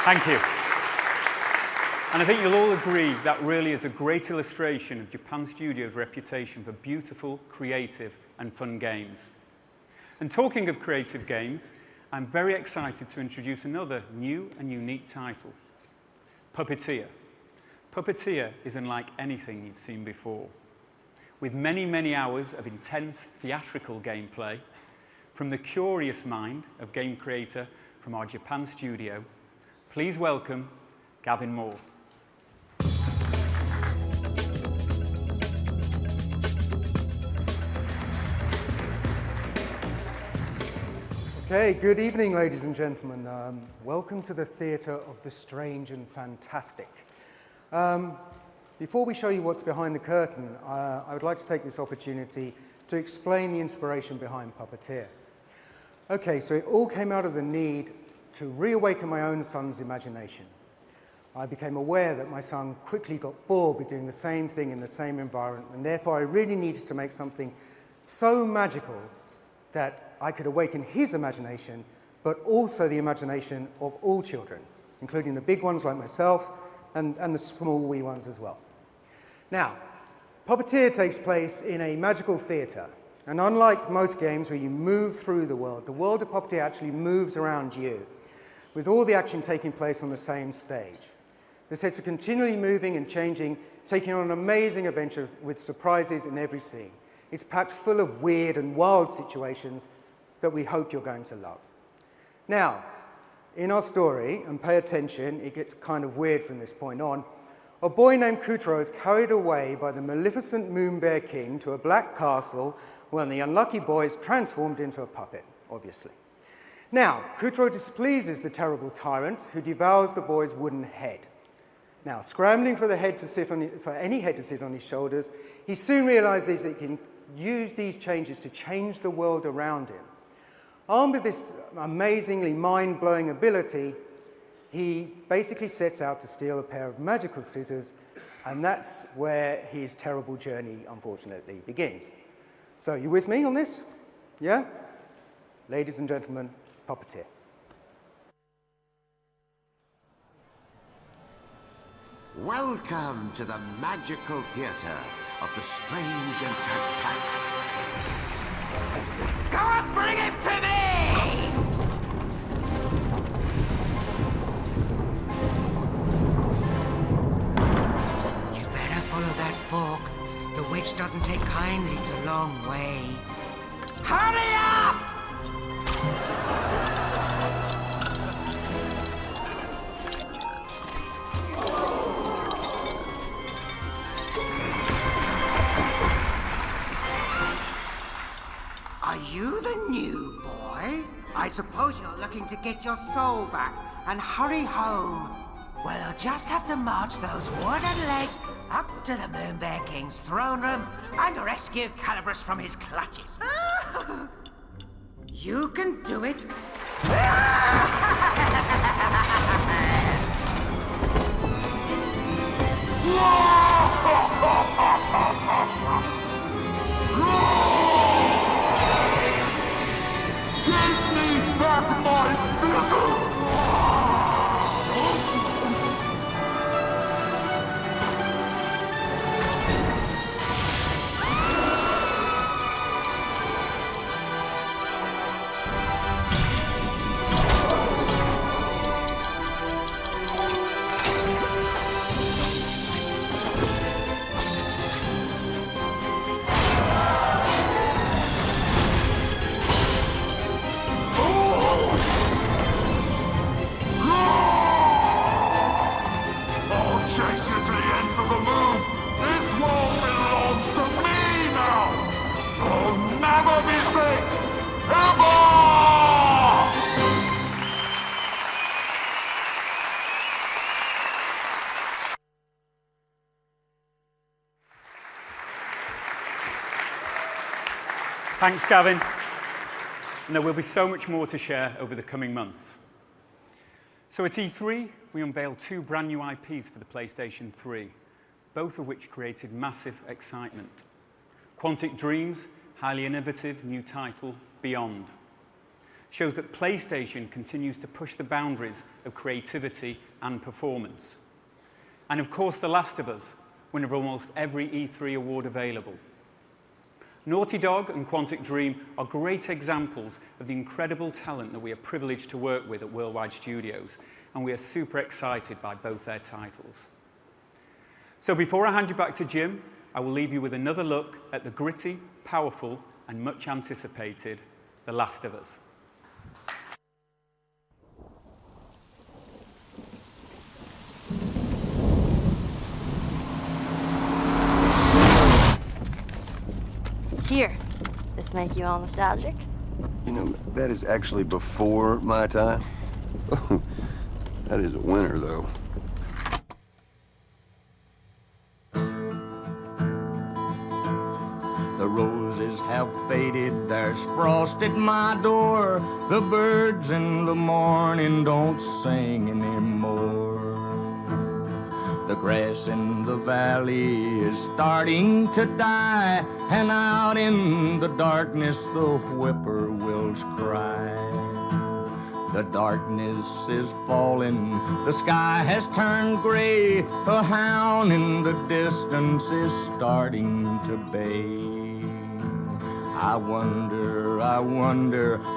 Thank you. And I think you'll all agree that really is a great illustration of Japan Studio's reputation for beautiful, creative, and fun games. And talking of creative games, I'm very excited to introduce another new and unique title, Puppeteer. Puppeteer is unlike anything you've seen before. With many, many hours of intense theatrical gameplay, from the curious mind of game creator from our Japan studio, please welcome Gavin Moore. Okay, good evening, ladies and gentlemen. Welcome to the Theatre of the Strange and Fantastic. Before we show you what's behind the curtain, I would like to take this opportunity to explain the inspiration behind Puppeteer. Okay, so it all came out of the need to reawaken my own son's imagination. I became aware that my son quickly got bored with doing the same thing in the same environment, and therefore I really needed to make something so magical that I could awaken his imagination, but also the imagination of all children, including the big ones like myself and the small wee ones as well. Now, Puppeteer takes place in a magical theatre, and unlike most games where you move through the world of Puppeteer actually moves around you, with all the action taking place on the same stage. The sets are continually moving and changing, taking on an amazing adventure with surprises in every scene. It's packed full of weird and wild situations that we hope you're going to love. Now, in our story, and pay attention, it gets kind of weird from this point on, a boy named Kutro is carried away by the maleficent Moon Bear King to a black castle when the unlucky boy is transformed into a puppet, obviously. Now, Kutro displeases the terrible tyrant who devours the boy's wooden head. Now, scrambling for any head to sit on his shoulders, he soon realizes that he can use these changes to change the world around him. Armed with this amazingly mind-blowing ability, he basically sets out to steal a pair of magical scissors, and that's where his terrible journey, unfortunately, begins. So, you with me on this? Yeah? Ladies and gentlemen, Puppeteer. Welcome to the magical theater of the strange and fantastic. Go on, bring him to me! You better follow that fork. The witch doesn't take kindly to long waits. Hurry up! Are you the new boy? I suppose you're looking to get your soul back and hurry home. Well, you'll just have to march those wooden legs up to the Moonbear King's throne room and rescue Calibris from his clutches. You can do it. Give me back my scissors! Chase you to the ends of the moon! This world belongs to me now! You'll never be safe! Ever! Thanks, Gavin. And there will be so much more to share over the coming months. So at E3, we unveiled 2 brand new IPs for the PlayStation 3, both of which created massive excitement. Quantic Dream's highly innovative new title, Beyond, shows that PlayStation continues to push the boundaries of creativity and performance. And of course, The Last of Us, winner of almost every E3 award available. Naughty Dog and Quantic Dream are great examples of the incredible talent that we are privileged to work with at Worldwide Studios, and we are super excited by both their titles. So before I hand you back to Jim, I will leave you with another look at the gritty, powerful, and much anticipated The Last of Us. Here, this make you all nostalgic? You know, that is actually before my time. That is a winner, though. The roses have faded, there's frost at my door. The birds in the morning don't sing anymore. The grass in the valley is starting to die, and out in the darkness the whippoorwills cry. The darkness is falling, the sky has turned gray. A hound in the distance is starting to bay. I wonder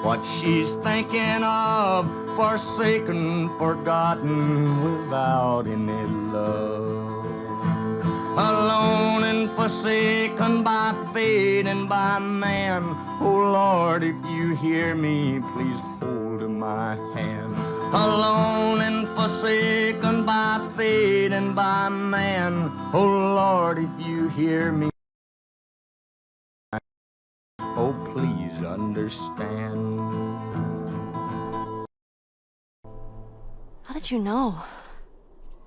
what she's thinking of, forsaken, forgotten, without any love. Alone and forsaken by fate and by man. Oh Lord, if you hear me, please hold my hand. Alone and forsaken by fate and by man. Oh Lord, if you hear me, oh please understand. How did you know?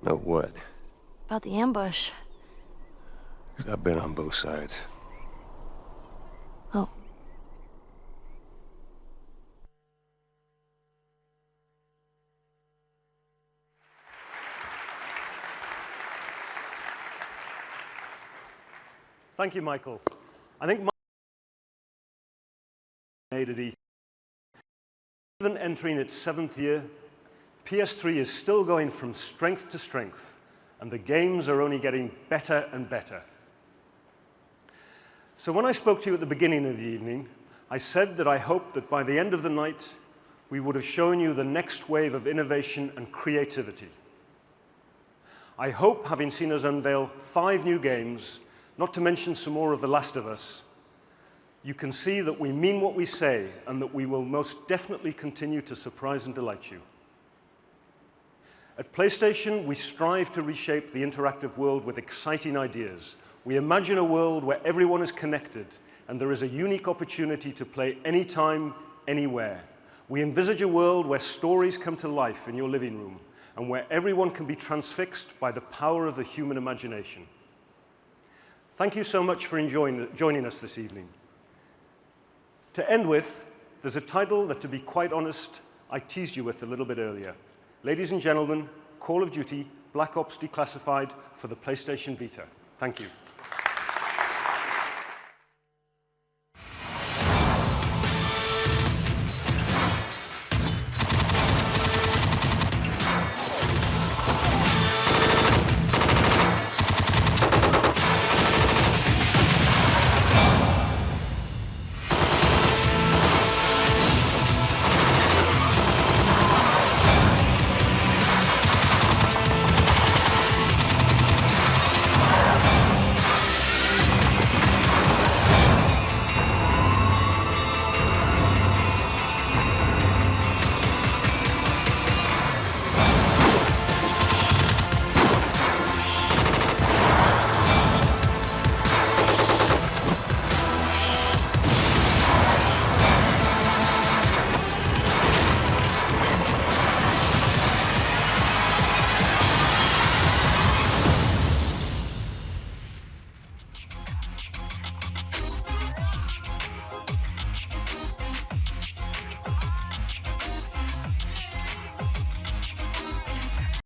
Know what? About the ambush. I've been on both sides. Oh. Thank you, Michael. I think made at E3. Even entering its 7th year, PS3 is still going from strength to strength, and the games are only getting better and better. So when I spoke to you at the beginning of the evening, I said that I hoped that by the end of the night, we would have shown you the next wave of innovation and creativity. I hope, having seen us unveil 5 new games, not to mention some more of The Last of Us, you can see that we mean what we say and that we will most definitely continue to surprise and delight you. At PlayStation, we strive to reshape the interactive world with exciting ideas. We imagine a world where everyone is connected and there is a unique opportunity to play anytime, anywhere. We envisage a world where stories come to life in your living room and where everyone can be transfixed by the power of the human imagination. Thank you so much for joining us this evening. To end with, there's a title that, to be quite honest, I teased you with a little bit earlier. Ladies and gentlemen, Call of Duty Black Ops Declassified for the PlayStation Vita. Thank you.